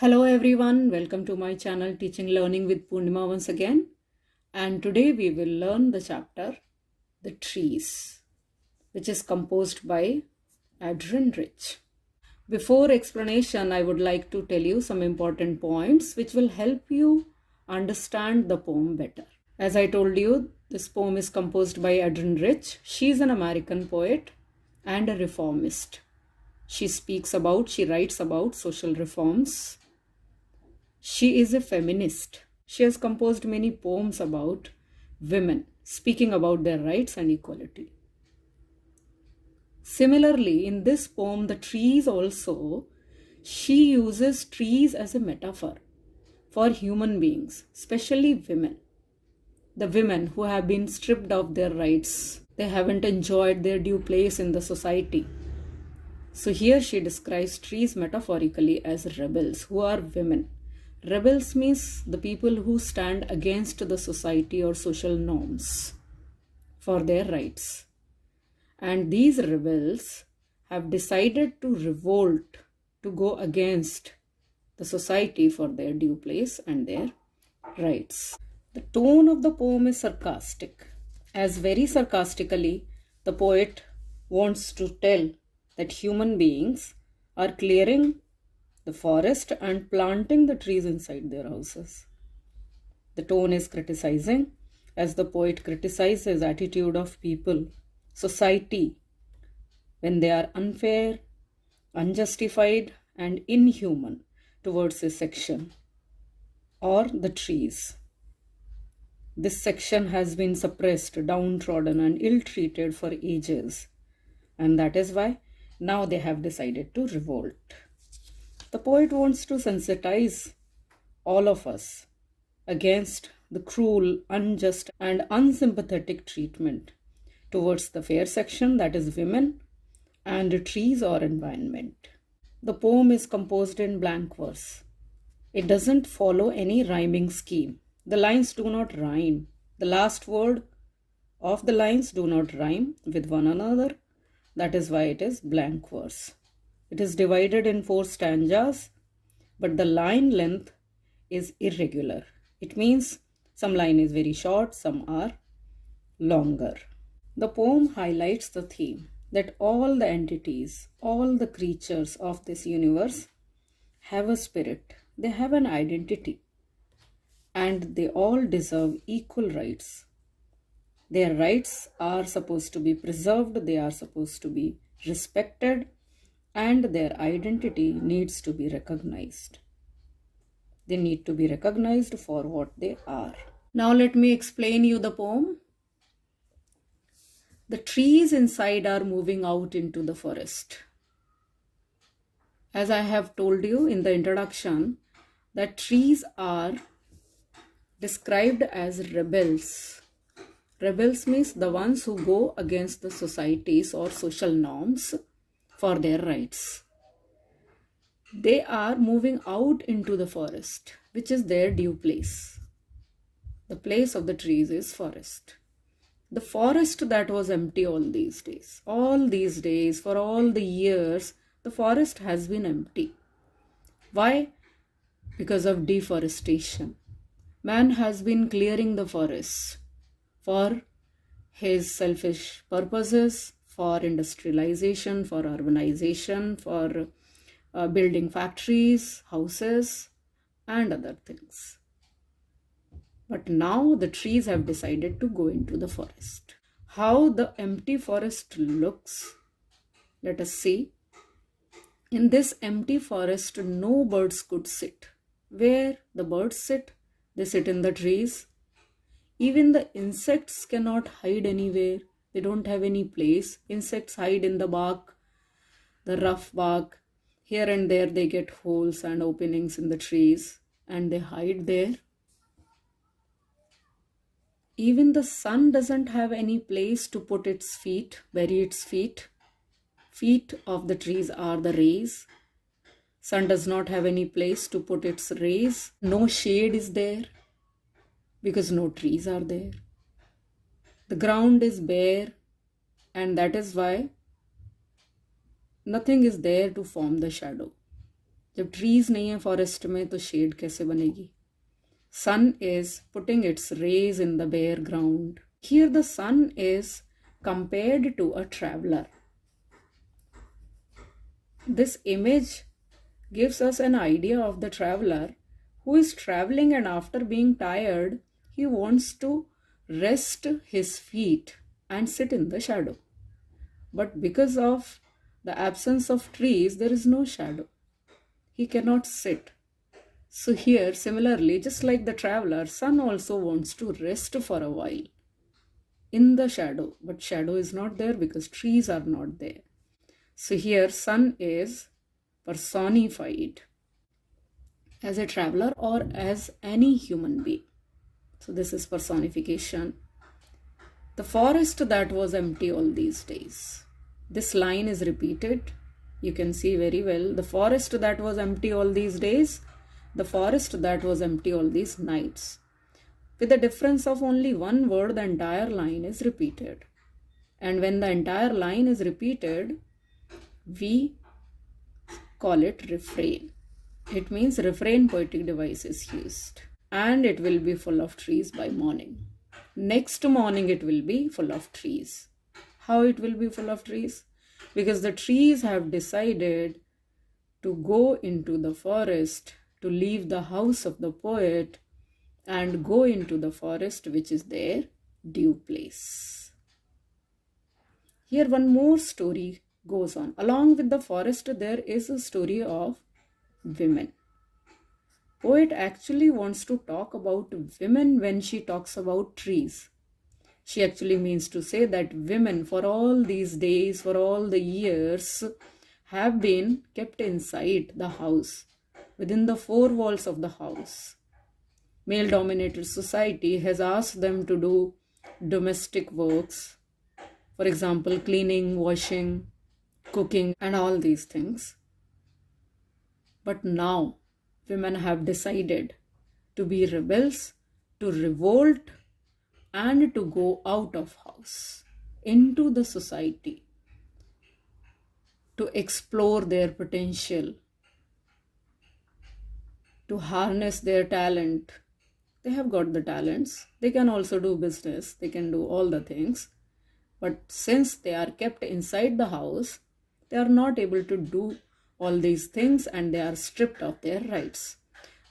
Hello everyone, welcome to my channel Teaching Learning with Poornima once again. And today we will learn the chapter The Trees, which is composed by Adrienne Rich. Before explanation, I would like to tell you some important points which will help you understand the poem better. As I told you, this poem is composed by Adrienne Rich. She is an American poet and a reformist. She writes about social reforms. She is a feminist. She has composed many poems about women, speaking about their rights and equality. Similarly, in this poem, The Trees also, she uses trees as a metaphor for human beings, especially women. The women who have been stripped of their rights. They haven't enjoyed their due place in the society. So here she describes trees metaphorically as rebels, who are women. Rebels means the people who stand against the society or social norms for their rights. And these rebels have decided to revolt, to go against the society for their due place and their rights. The tone of the poem is sarcastic, as very sarcastically the poet wants to tell that human beings are clearing the forest and planting the trees inside their houses. The tone is criticizing, as the poet criticizes attitude of people, society, when they are unfair, unjustified, and inhuman towards a section or the trees. This section has been suppressed, downtrodden, and ill-treated for ages, and that is why now they have decided to revolt. The poet wants to sensitize all of us against the cruel, unjust, and unsympathetic treatment towards the fair section, that is women, and trees or environment. The poem is composed in blank verse. It doesn't follow any rhyming scheme. The lines do not rhyme. The last word of the lines do not rhyme with one another. That is why it is blank verse. It is divided in 4 stanzas, but the line length is irregular. It means some line is very short, some are longer. The poem highlights the theme that all the entities, all the creatures of this universe have a spirit. They have an identity, and they all deserve equal rights. Their rights are supposed to be preserved, they are supposed to be respected, and their identity needs to be recognized. They need to be recognized for what they are. Now let me explain you the poem. The trees inside are moving out into the forest. As I have told you in the introduction, that trees are described as rebels. Rebels means the ones who go against the societies or social norms for their rights. They are moving out into the forest, which is their due place. The place of the trees is forest. The forest that was empty all these days, for all the years, the forest has been empty. Why? Because of deforestation. Man has been clearing the forests for his selfish purposes, for industrialization, for urbanization, for building factories, houses, and other things. But now the trees have decided to go into the forest. How the empty forest looks, let us see. In this empty forest, no birds could sit. Where the birds sit, they sit in the trees. Even the insects cannot hide anywhere. They don't have any place. Insects hide in the bark, the rough bark. Here and there they get holes and openings in the trees and they hide there. Even the sun doesn't have any place to put its feet, bury its feet. Feet of the trees are the rays. Sun does not have any place to put its rays. No shade is there because no trees are there. The ground is bare, and that is why nothing is there to form the shadow. जब trees नहीं है forest में तो shade कैसे बनेगी? Sun is putting its rays in the bare ground. Here the sun is compared to a traveler. This image gives us an idea of the traveler who is traveling, and after being tired, he wants to rest his feet and sit in the shadow. But because of the absence of trees, there is no shadow. He cannot sit. So here, similarly, just like the traveler, sun also wants to rest for a while in the shadow, but shadow is not there because trees are not there. So here, sun is personified as a traveler or as any human being. So this is personification. The forest that was empty all these days. This line is repeated. You can see very well. The forest that was empty all these days. The forest that was empty all these nights. With the difference of only one word, the entire line is repeated. And when the entire line is repeated, we call it refrain. It means refrain poetic device is used. And it will be full of trees by morning. Next morning it will be full of trees. How it will be full of trees? Because the trees have decided to go into the forest, to leave the house of the poet and go into the forest, which is their due place. Here one more story goes on. Along with the forest, there is a story of women. Poet actually wants to talk about women when she talks about trees. She actually means to say that women for all these days, for all the years, have been kept inside the house, within the four walls of the house. Male-dominated society has asked them to do domestic works, for example, cleaning, washing, cooking, and all these things. But now, women have decided to be rebels, to revolt, and to go out of house, into the society, to explore their potential, to harness their talent. They have got the talents. They can also do business. They can do all the things. But since they are kept inside the house, they are not able to do all these things and they are stripped of their rights.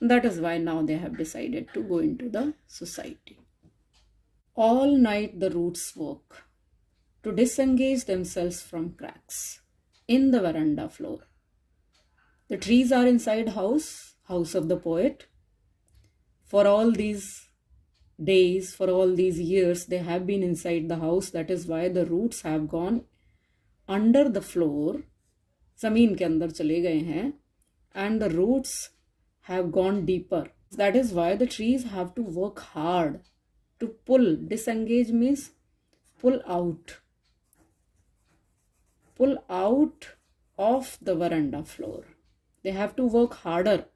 That is why now they have decided to go into the society. All night the roots work to disengage themselves from cracks in the veranda floor. The trees are inside house of the poet. For all these days, for all these years, they have been inside the house. That is why the roots have gone under the floor. Zameen ke andar chale gaye hain, and the roots have gone deeper. That is why the trees have to work hard to pull. Disengage means pull out of the veranda floor. They have to work harder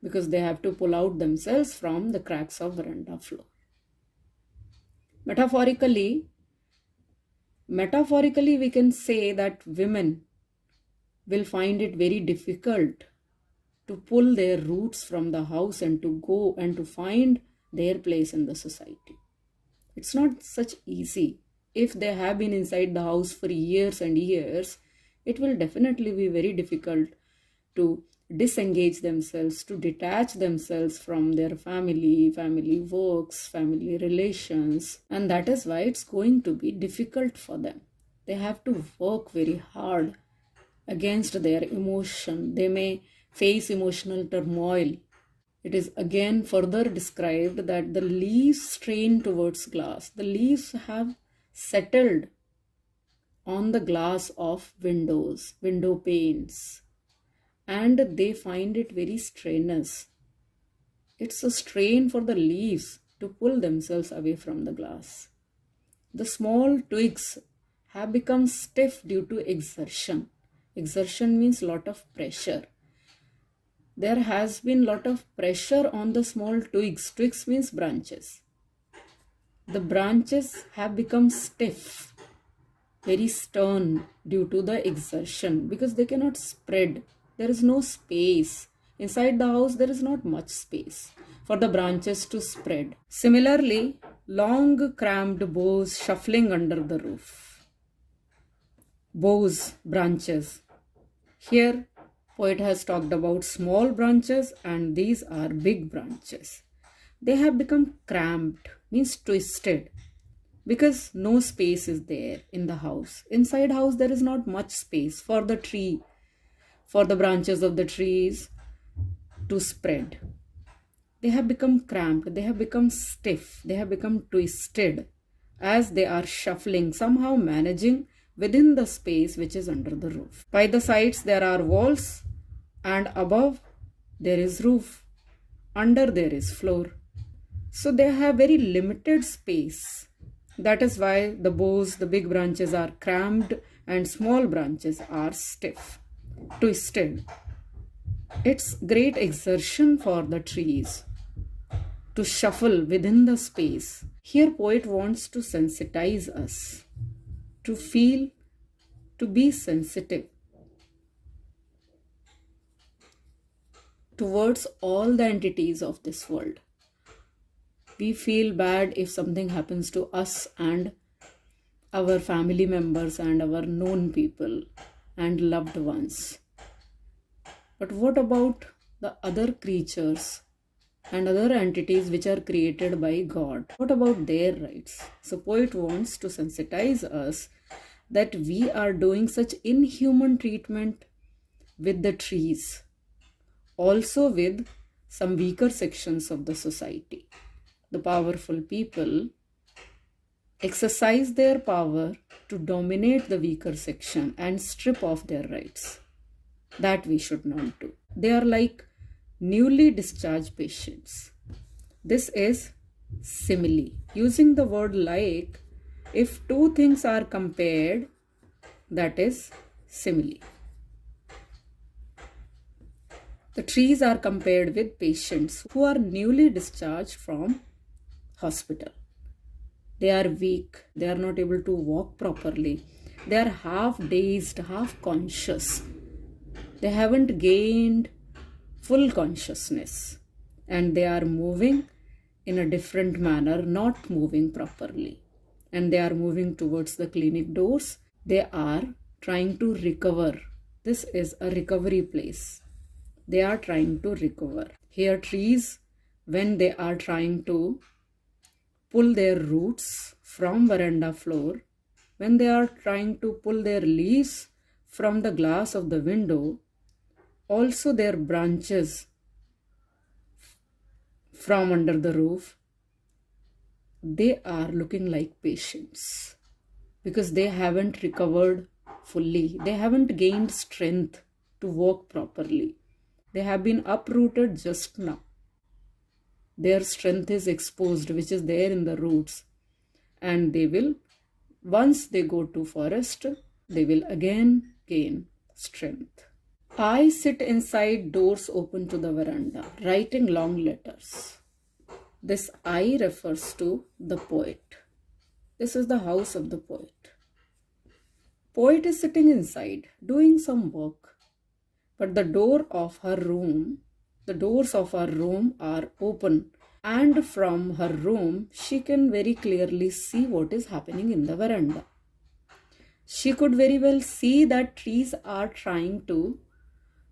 because they have to pull out themselves from the cracks of veranda floor. Metaphorically, we can say that women will find it very difficult to pull their roots from the house and to go and to find their place in the society. It's not such easy. If they have been inside the house for years and years, it will definitely be very difficult to disengage themselves, to detach themselves from their family works, family relations. And that is why it's going to be difficult for them. They have to work very hard against their emotion. They may face emotional turmoil. It is again further described that the leaves strain towards glass. The leaves have settled on the glass of windows, window panes, and they find it very strenuous. It's a strain for the leaves to pull themselves away from the glass. The small twigs have become stiff due to exertion. Exertion means lot of pressure. There has been lot of pressure on the small twigs. Twigs means branches. The branches have become stiff, very stern due to the exertion because they cannot spread. there is no space. Inside the house, there is not much space for the branches to spread. Similarly, long cramped boughs shuffling under the roof. Boughs, branches. Here, poet has talked about small branches and these are big branches. They have become cramped, means twisted, because no space is there in the house. Inside house, there is not much space for the tree, for the branches of the trees to spread. They have become cramped, they have become stiff, they have become twisted as they are shuffling, somehow managing within the space which is under the roof. By the sides there are walls and above there is roof, under there is floor. So they have very limited space. That is why the boughs, the big branches are cramped and small branches are stiff, twisted. It's great exertion for the trees to shuffle within the space. Here poet wants to sensitize us, to feel, to be sensitive towards all the entities of this world. We feel bad if something happens to us and our family members and our known people and loved ones. But what about the other creatures and other entities which are created by God? What about their rights? So poet wants to sensitize us that we are doing such inhuman treatment with the trees, also with some weaker sections of the society. The powerful people exercise their power to dominate the weaker section and strip off their rights. That we should not do. They are like newly discharged patients. This is simile. Using the word like, if two things are compared, that is simile. The trees are compared with patients who are newly discharged from hospital. They are weak. They are not able to walk properly. They are half dazed, half conscious. They haven't gained full consciousness and they are moving in a different manner, not moving properly. And they are moving towards the clinic doors. They are trying to recover. This is a recovery place. They are trying to recover. Here trees, when they are trying to pull their roots from veranda floor, when they are trying to pull their leaves from the glass of the window, also their branches from under the roof, they are looking like patients because they haven't recovered fully. They haven't gained strength to walk properly. They have been uprooted just now. Their strength is exposed, which is there in the roots. And they will, once they go to forest, they will again gain strength. I sit inside, doors open to the veranda, writing long letters. This I refers to the poet. This is the house of the poet. Poet is sitting inside, doing some work. But the doors of her room are open. And from her room, she can very clearly see what is happening in the veranda. She could very well see that trees are trying to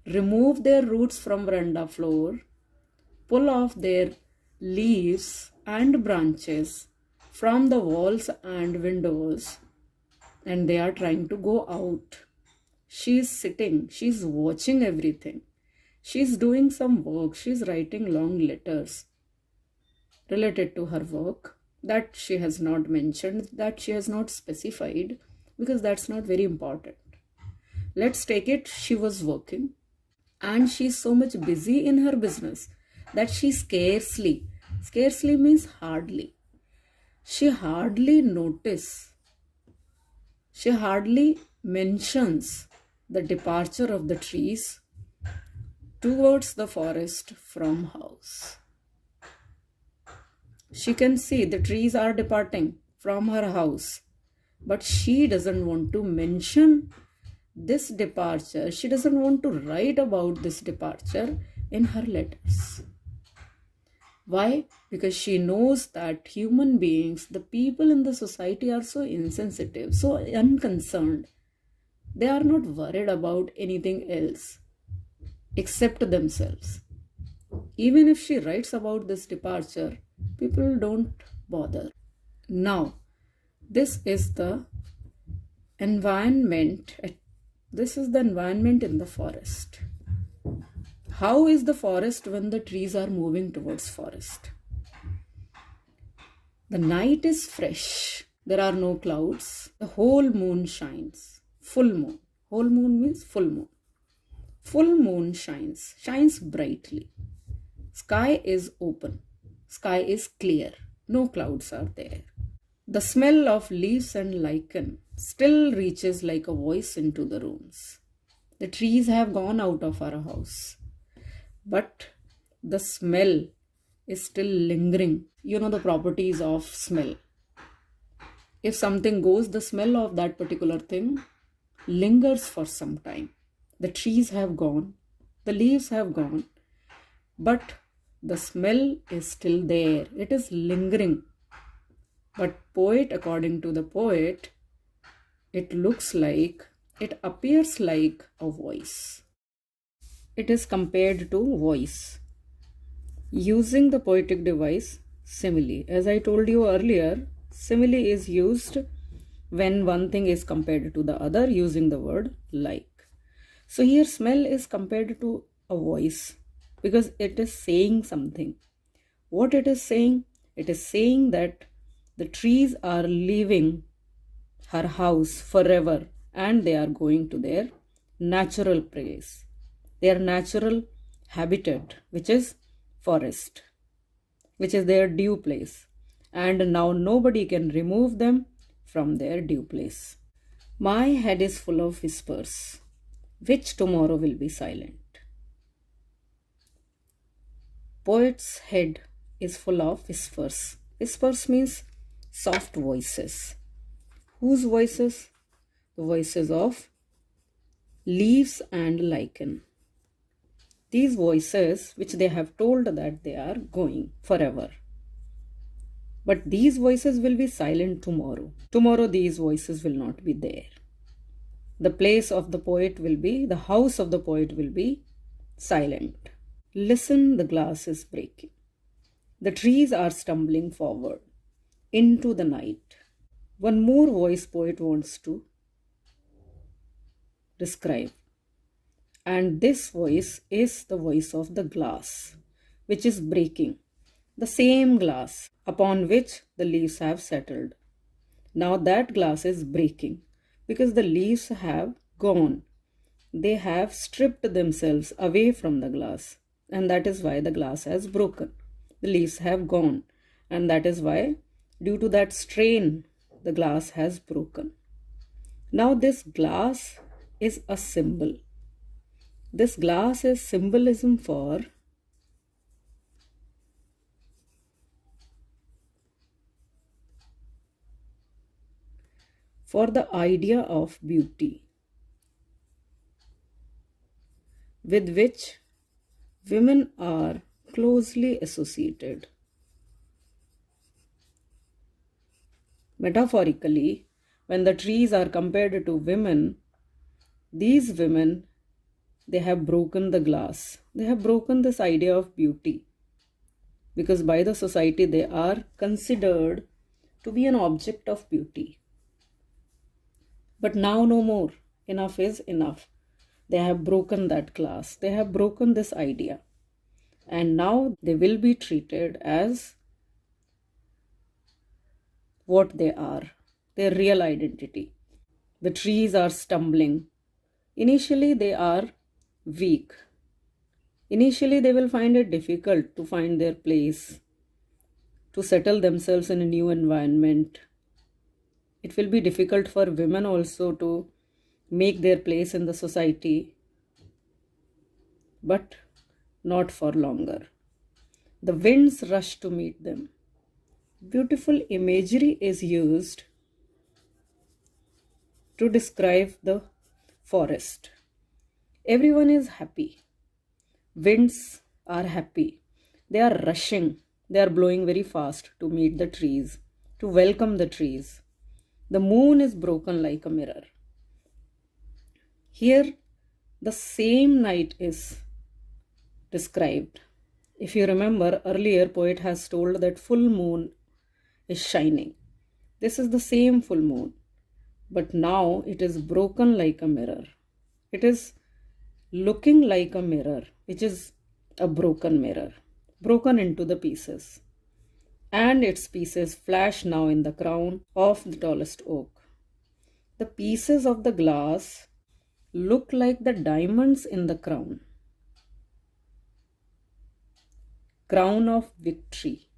remove their roots from veranda floor, pull off their leaves and branches from the walls and windows, and they are trying to go out. She is sitting, she is watching everything. She is doing some work, she is writing long letters related to her work that she has not mentioned, that she has not specified, because that's not very important. Let's take it, she was working and she is so much busy in her business that she scarcely means hardly. She hardly mentions the departure of the trees towards the forest from house. She can see the trees are departing from her house, but she doesn't want to mention this departure, she doesn't want to write about this departure in her letters. Why? Because she knows that human beings, the people in the society, are so insensitive, so unconcerned. They are not worried about anything else except themselves. Even if she writes about this departure, people don't bother. Now, this is the environment. This is the environment in the forest. How is the forest when the trees are moving towards forest? The night is fresh. There are no clouds. The whole moon shines. Full moon. Whole moon means full moon. Full moon shines brightly. Sky is open. Sky is clear. No clouds are there. The smell of leaves and lichen still reaches like a voice into the rooms. The trees have gone out of our house, but the smell is still lingering. You know the properties of smell. If something goes, the smell of that particular thing lingers for some time. The trees have gone, the leaves have gone, but the smell is still there. It is lingering. But poet, according to the poet, it appears like a voice. It is compared to voice. Using the poetic device, simile. As I told you earlier, simile is used when one thing is compared to the other using the word like. So here smell is compared to a voice because it is saying something. What it is saying? It is saying that the trees are leaving her house forever and they are going to their natural place, their natural habitat, which is forest, which is their due place. And now nobody can remove them from their due place. My head is full of whispers, which tomorrow will be silent. Poet's head is full of whispers. Whispers means soft voices. Whose voices? The voices of leaves and lichen. These voices which they have told that they are going forever. But these voices will be silent tomorrow. Tomorrow these voices will not be there. The place of the poet will be, the house of the poet will be silent. Listen, the glass is breaking. The trees are stumbling forward into the night. One more voice poet wants to describe. And this voice is the voice of the glass, which is breaking. The same glass upon which the leaves have settled. Now that glass is breaking because the leaves have gone. They have stripped themselves away from the glass, and that is why the glass has broken. The leaves have gone, and that is why, due to that strain, the glass has broken. Now this glass is a symbol. This glass is symbolism for the idea of beauty with which women are closely associated. Metaphorically, when the trees are compared to women, these women, they have broken the glass. They have broken this idea of beauty because by the society they are considered to be an object of beauty. But now no more. Enough is enough. They have broken that glass. They have broken this idea. And now they will be treated as what they are, their real identity. The trees are stumbling. Initially they are weak. Initially they will find it difficult to find their place, to settle themselves in a new environment. It will be difficult for women also to make their place in the society, but not for longer. The winds rush to meet them. Beautiful imagery is used to describe the forest. Everyone is happy. Winds are happy. They are rushing. They are blowing very fast to meet the trees, to welcome the trees. The moon is broken like a mirror. Here, the same night is described. If you remember, earlier poet has told that full moon is shining. This is the same full moon, but now it is broken like a mirror. It is looking like a mirror, which is a broken mirror, broken into the pieces. And its pieces flash now in the crown of the tallest oak. The pieces of the glass look like the diamonds in the crown. Crown of victory.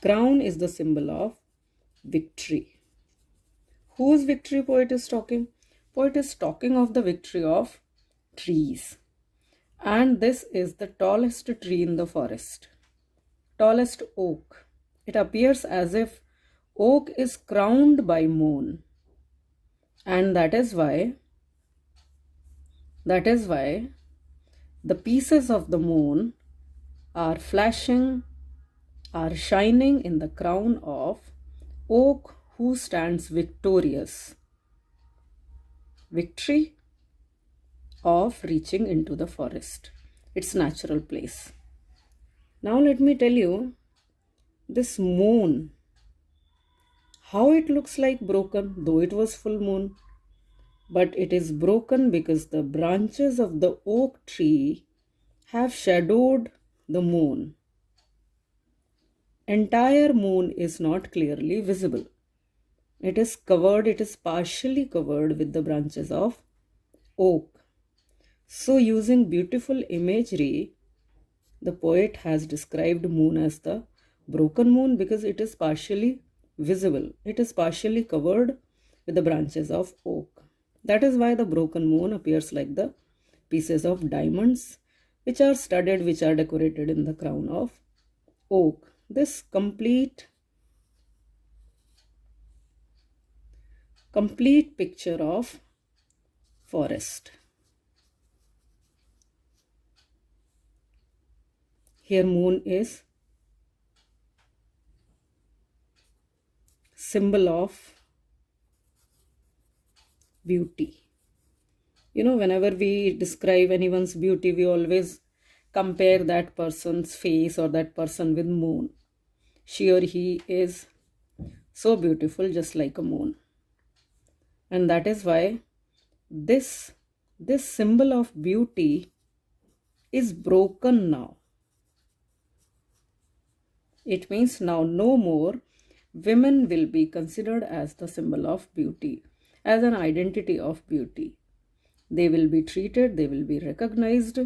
Crown is the symbol of victory. Whose victory poet is talking? Poet is talking of the victory of trees. And this is the tallest tree in the forest. Tallest oak. It appears as if oak is crowned by moon. And that is why the pieces of the moon are flashing, are shining in the crown of oak who stands victorious. Victory of reaching into the forest, its natural place. Now let me tell you, this moon, how it looks like broken, though it was full moon. But it is broken because the branches of the oak tree have shadowed the moon. Entire moon is not clearly visible. It is partially covered with the branches of oak. So using beautiful imagery, the poet has described moon as the broken moon because it is partially visible. It is partially covered with the branches of oak. That is why the broken moon appears like the pieces of diamonds which are studded, which are decorated in the crown of oak. This complete picture of forest. Here moon is symbol of beauty. You know, whenever we describe anyone's beauty, we always compare that person's face or that person with moon. She or he is so beautiful, just like a moon. And that is why this symbol of beauty is broken now. It means now no more women will be considered as the symbol of beauty, as an identity of beauty. They will be treated, they will be recognized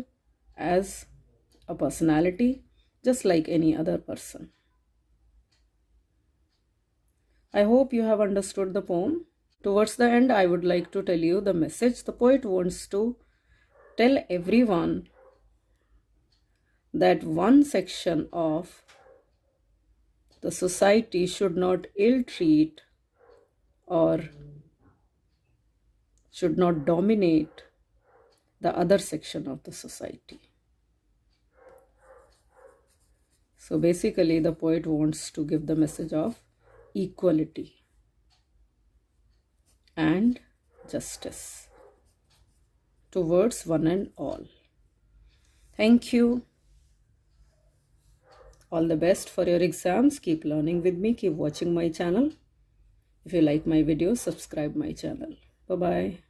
as a personality, just like any other person. I hope you have understood the poem. Towards the end, I would like to tell you the message. The poet wants to tell everyone that one section of the society should not ill-treat or should not dominate the other section of the society. So basically, the poet wants to give the message of equality and justice towards one and all. Thank you. All the best for your exams. Keep learning with me. Keep watching my channel. If you like my videos, subscribe my channel. Bye-bye.